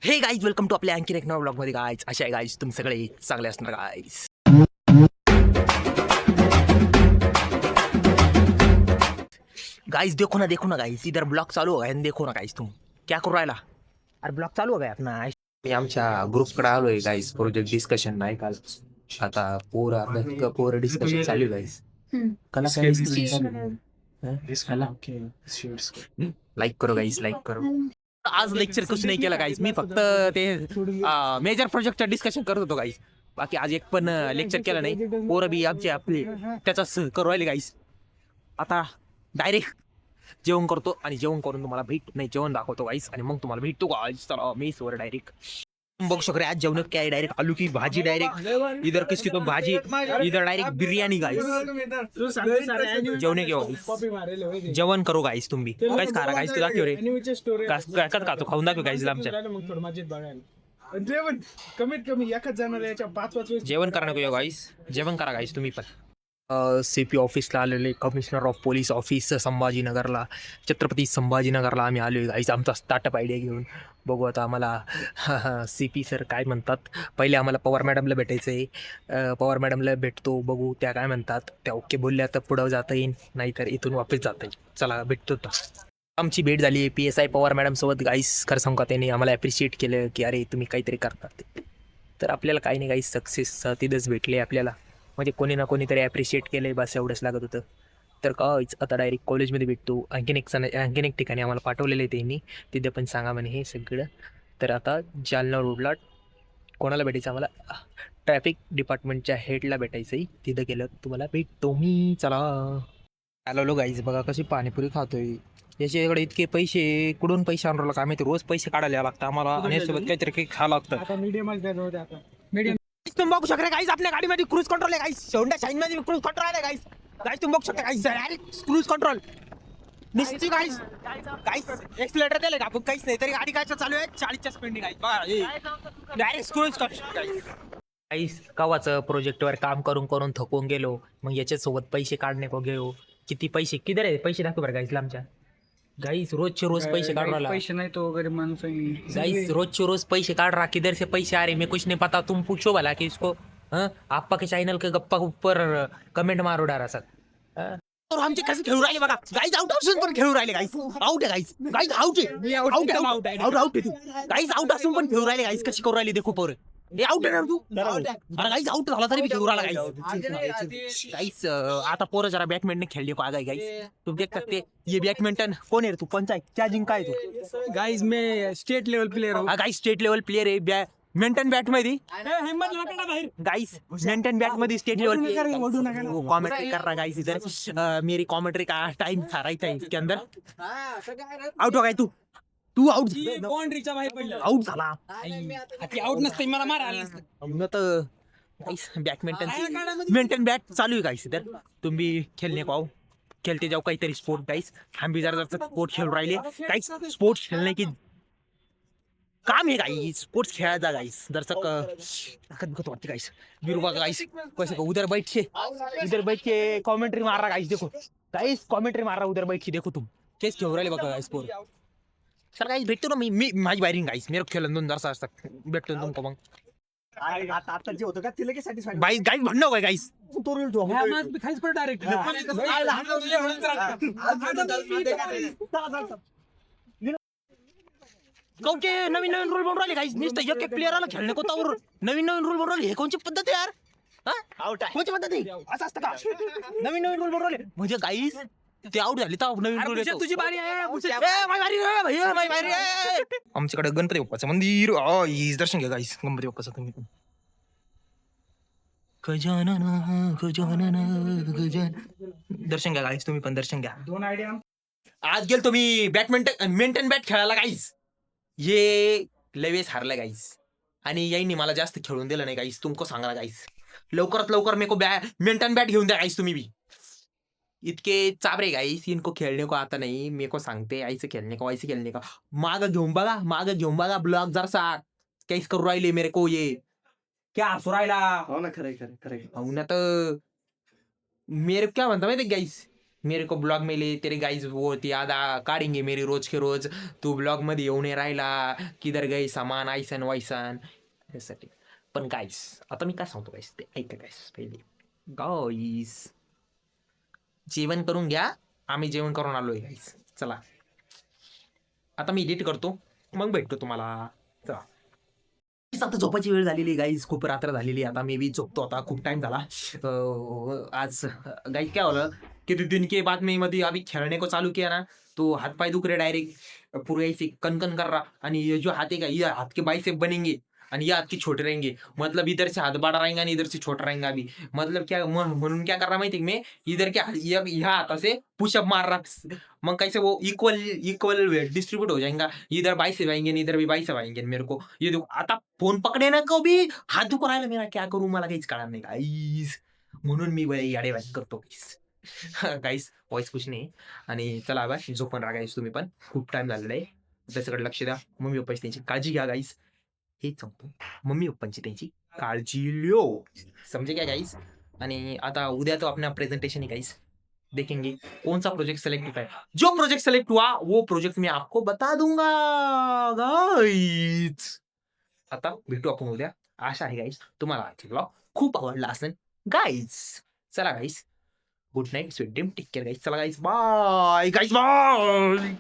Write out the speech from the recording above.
हे guys welcome to आपल्या आणखीन एक नवा ब्लॉग मध्ये गाईज. अशा आहे गाईज, तुम्ही सगळे चांगले असणार गाईज. गाइस देखो ना गाइस, इधर ब्लॉग चालू हो गया. देखो ना गाइस, तुम क्या करू राहिला? अरे ब्लॉग चालू हो गया अपना. मी आमच्या ग्रुपकडे आलोय गाइस, प्रोजेक्ट डिस्कशन नाही काल. आता पोर डिस्कशन चालू आहे गाइस. कला लाईक करो गाइस, लाईक करो. आज लेक्चर कुछ नाही केला गाइस, मी फक्त ते मेजर प्रोजेक्टचं डिस्कशन करत होतो गाइस. बाकी आज एक पण लेक्चर केलं नाही. पोरं बी आमचे आपले त्याचाच करू राहिले गाइस. आता डायरेक्ट जेवण करतो आणि जेवण करून तुम्हाला जेवण दाखवतो गाइस आणि मग तुम्हाला भेटतो गाइस. चला मेसवर डायरेक्ट बघू शकते. आज जेवण क्या है, डायरेक्ट आलू की भाजी, डायरेक्ट इधर किसकी तो भाजी, इधर डायरेक्ट बिर्याणी गाइस. जेवणे घेऊ, जेवण करू गाइस. तुम्ही काहीच खा गाइस, तुला क्यों रे काय खातो, खाऊन दाखव गाइस. आमच्या जेवण कमीत कमी एकच जाणार याच्या 5 जेवण करा नको गाइस, जेवण करा गाइस तुम्ही पण. CP ऑफिसला आलेले, कमिशनर ऑफ पोलीस ऑफिस संभाजीनगरला, छत्रपती संभाजीनगरला आम्ही आलो गाईस. आमचा स्टार्टअप आयडिया घेऊन बघू आता आम्हाला CP सर काय म्हणतात. पहिले आम्हाला पवार मॅडमला भेटायचं आहे. पवार मॅडमला भेटतो, बघू त्या काय म्हणतात. त्या ओके बोलल्या तर पुढं जाता येईल, नाहीतर इथून वापस जाता येईल. चला भेटतो. आमची भेट झाली PSI पवार मॅडमसोबत गाईस. खरं सांगू का, त्यांनी आम्हाला ॲप्रिशिएट केलं की अरे तुम्ही काहीतरी करतात. तर आपल्याला काही नाही गाईस, सक्सेस तिथंच भेटले आपल्याला. म्हणजे कोणी ना कोणीतरी ॲप्रिशिएट केलं, बस एवढंच लागत होतं. तर काहीच आता डायरेक्ट कॉलेजमध्ये भेटतो. आणखीन एक ठिकाणी आम्हाला पाठवलेलं आहे त्यांनी, तिथे पण सांगा म्हणे हे सगळं. तर आता जालना रोडला कोणाला भेटायचं आम्हाला, ट्रॅफिक डिपार्टमेंटच्या हेडला भेटायचं आहे. तिथं गेलं तुम्हाला भेटतो मी. चला आलो गाईज. बघा कशी पाणीपुरी खातोय. याच्याकडे इतके पैसे कुठून पैसे आणला काय माहिती. रोज पैसे काढायला लागतं आम्हाला आणि यासोबत काहीतरी काही खावं लागतं. तुम बघू शकता गाइस, आपल्या गाडीमध्ये क्रूज कंट्रोल आहे गाइस. होंडा शाईन मध्ये क्रूज कंट्रोल आहे गाइस. गाइस तुम बघू शकता गाइस, डायरेक्ट क्रूज कंट्रोल निश्चित गाइस. गाइस एक्सिलेटर दिले का आपण, काहीच नाही तरी गाडी काय चालू आहे 40च्या स्पीडने गाइस. बघा डायरेक्ट क्रूज कंट्रोल गाइस. कवाचं प्रोजेक्टवर काम करून करून थकून गेलो, मग याच्यासोबत पैसे काढणे को गेलो. किती पैसे किधर आहे, पैसे दाखव बरं गाइसला आमच्या. गाइस रोजचे रोज पैसे काढ रहा, पैसे नाही तो गरीब माणूस आहे. गाइस रोज रोज पैसे काट रहा. किधर से पैसे आ रहे मैं कुछ नहीं पता. तुम पूछो भला कि इसको. आपा के चॅनल के गप्पा ऊपर कमेंट मारो डारा सर. और आमचे कसे खेळू राहिले बघा गाइस. आउट असून पण खेळू राहिले गाइस. आउट आहे गाइस. गाइस आउट आहे, आउट आहे तू गाइस. आउट असून पण खेळू राहिले गाइस. कशी करू राहिले देखो पोर. हे आउट आहे ना तू. अरे गाइस आउट झाला तरी खेळू राहिला गाइस. गाइस आता पोरं जरा बॅडमिंटन खेळले को आ गए गाइस. तुम देख सकते ये बैडमिंटन कोण आहे तू, पंचायत क्या जिंका है तू. गाइस मैं स्टेट लेवल प्लेयर हूँ. गाइस स्टेट लेवल प्लेयर आहे. मेंटन बॅट मध्ये गाइस, मेंटन बॅट मध्ये स्टेट लेवल कॉमेंट्री कर रहा गाइस. इधर मेरी कॉमेंट्री का टाइम था राइट है इसके अंदर. आउट हो गया तू आउट बाउंड्रीच्या बाहेर पडलं. आउट झाला. आउट नसते मला मारायला नसतं. तर गाइस बॅडमिंटन मेंटन बॅट चालू आहे गाइस. इधर तुम्ही खेळणे को आओ, खेलते जाओ काहीतरी स्पोर्ट गाइस. हम भी जरा स्पोर्ट खेळ राहिले गाइस. स्पोर्ट्स खेळणे की काम है गाइस. स्पोर्ट्स खेळायचा गाइस. दर्शक ताकत वाटते गाइस. बिरुवा गाइस कैसे को उधर बैठ के कमेंट्री मार रहा गाइस. देखो गाइस कमेंट्री मार रहा उधर बैठ के. देखो तुम केस खेळ राहिले बघा गाइस. पोर सर गाइस भेटतो ना मी माझी वायरिंग गाइस. मेरे खेळून 2 जरा असतात भेटतो तुमको मग. आता जे होतं का तिला की सॅटिस्फाईड बाई गाइस म्हणणं काय गाइस. तो रील ठेव. हा मास खाईच पण डायरेक्ट. कोणते नवीन रूल बनवून राहिले गाइस. नुसतं एक प्लेअरला खेळणे को तर नवीन रूल बनवून राहिले. हे कोणची पद्धत आहे यार. आउट आहे कोणची पद्धत आहे. असं असतं का. नवीन रूल बनवून राहिले म्हणजे गाइस. ते आउट झाले तर नवीन रूल येतो. तुझी बारी आहे. माझी बारी आहे. आमच्याकडे गणपती बाप्पाचं मंदिर. दर्शन घ्या गाइस गणपती बाप्पाचं. तुम्ही पण गजानन दर्शन घ्या गाइस. तुम्ही पण दर्शन घ्या. 2 आयडिया. आज गेल तुम्ही मेंटन बॅट खेळायला गाइस. ये लवेस हारला गाइस आणि यांनी मला जास्त खेळून दिलं नाही गाइस. तुमको सांगा गाइस लवकरात लवकर मेको मेंटन बॅट घेऊन द्या गाइस. तुम्ही भी इतके चाबरे गाइस. इनको खेळणे को आता नाही. मेको सांगते ऐसे खेळणे को ऐसे खेळणे का. माग घेऊन बघा ब्लॉग जरसा काहीच करू राहिले मेरे को. ये क्या हसू राहिला. हो ना खरंय. हो ना तर मेरे क्या म्हणता माहिती गाइस. मेरे को ब्लॉग मिले तेरे गाईज वो ती आदा काढेंगे मेरी रोज के रोज. तू ब्लॉग मध्ये येऊन नाही राहिला, किधर गई सामान ऐसन वैसन यासाठी. पण गाईस आता मी काय सांगतो गाईस ते ऐका गाईस पहिले. गाईस जेवण करून घ्या, आम्ही जेवण करून आलोय गाईस. चला आता मी एडिट करतो, मग भेटतो तुम्हाला. चला आता झोपायची वेळ झालेली गाईज, खूप रात्र झालेली. आता मी बी झोपतो आता, खूप टाइम झाला. आज गाईज क्या होलं कि दिन के बाद में मध्ये अभी खेळने को चालू किया ना, तो हाथ पाय दुख रहे डायरेक्ट, पूरे ऐसे कन कर रहा. आणि ये जो हाथ है ये हाथ के बाइसेप बनेंगे आणि ये हाथ के छोटे रहेंगे. मतलब इधर से हाथ बड़ा रहेगा आणि इधर से छोटा रहेगा अभी. मतलब क्या म्हणून क्या कर रहा माहिती मैं, इधर के ह्या हाथा से पुशअप मार रहा. मग कैसे वो इक्वल इक्वल वेट डिस्ट्रीब्यूट हो जाएगा. इधर बाइसेप आएंगे इधर भी बाइसेप आएंगे मेरे को. ये देखो आता फोन पकडे ना को भी हात दुखू राहिला मेरा, क्या करू मला काहीच कळणार नाही गाईस. म्हणून मी याडेवाडी करतो गाईस. गाईस व्हॉइस कुछ नाही. आणि चला बा झोपून राहा गाईस तुम्ही पण, खूप टाइम झालेला आहे. त्याच्याकडे लक्ष द्या. मम्मी पप्पाची त्यांची काळजी घ्या गाईस, हेच सांगतो. मम्मी पप्पांची त्यांची काळजी ल्यो, समजे क्या गाईस. आणि आता उद्या तो अपना प्रेजेंटेशन है गाईस, देखेंगे कौन सा प्रोजेक्ट सेलेक्ट होता है. जो प्रोजेक्ट सेलेक्ट हुआ वो प्रोजेक्ट मैं आपको बता दूंगा गाईज. आता भेटू आपण उद्या. आशा आहे गाईज तुम्हाला आजचा ब्लॉग खूप आवडला असेल गाईज. चला guys, good night, sweet dream, take care guys. चला गाईज, बाय गाईज, बाय.